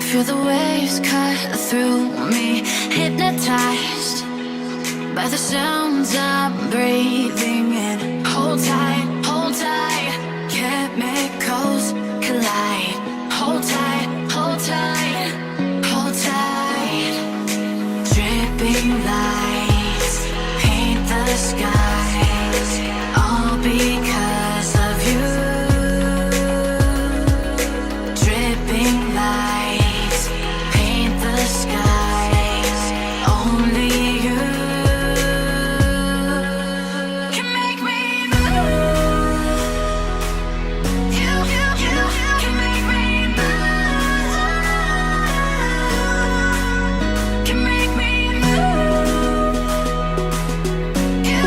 Feel the waves cut through me, hypnotized by the sounds I'm breathing in. Hold tight, chemicals collide. Hold tight, hold tight, hold tight. Dripping lights paint the skies, all because of you. Dripping lights paint the skies, only you can make me move. You can make me move. Can make me move. You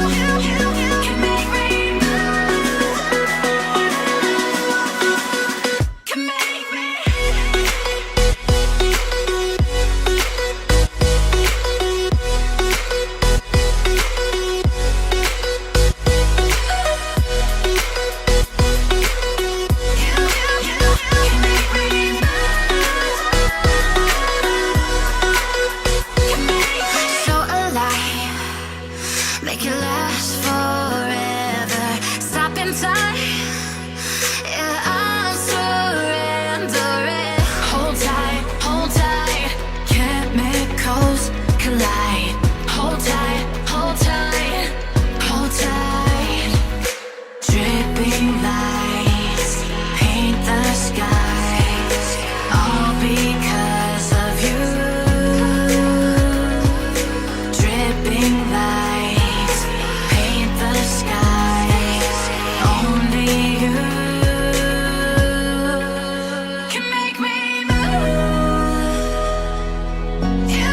can make me move. Can make me. So alive, make it last forever. Stop in time, yeah, I'm surrendering. Hold tight, chemicals collide. Hold tight, hold tight, hold tight. Dripping lights paint the skies, all because of you. Dripping lights paint the skies, only you can make me move. You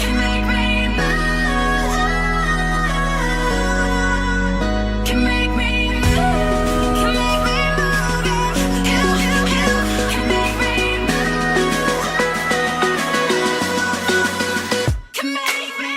can make me move. Can make me move. Can make me move. You can make me move. Can make me.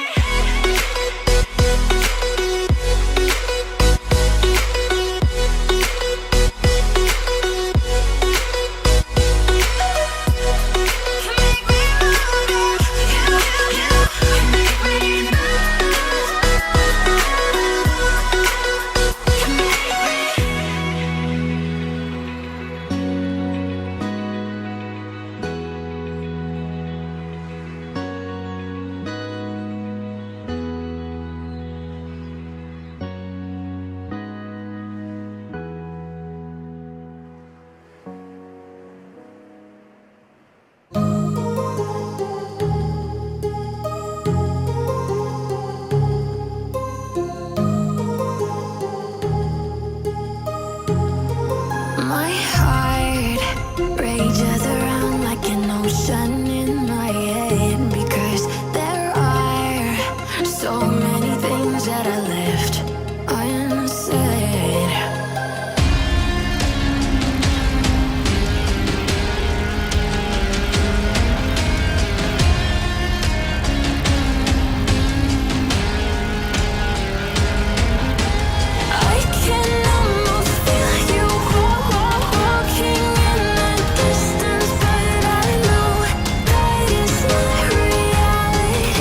My heart rages around like an ocean in my head, because there are so many things that I left unsaid. I can almost feel you walking in the distance, but I know that it's not reality.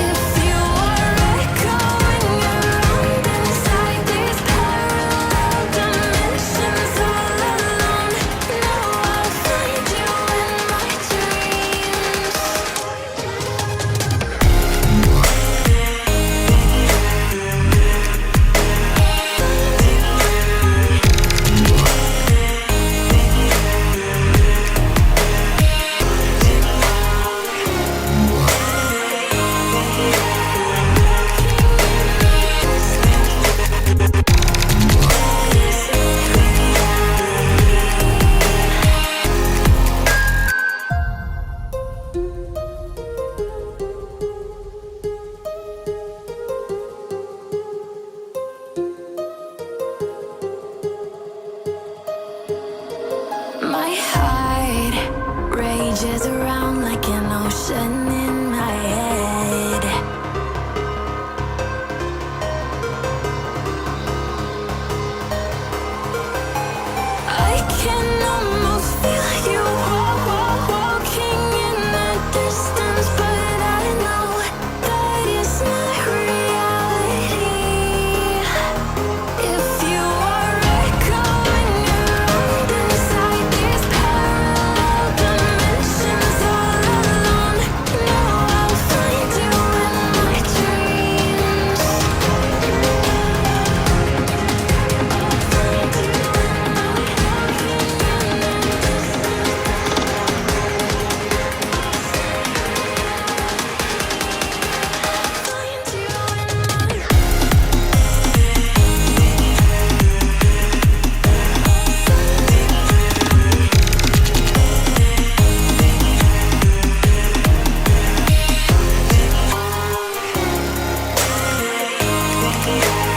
If you are echoing around inside these parallel dimensions all alone, know I'll find you in my dreams. My heart rages around like an ocean in my head. I can almost feel you yeah.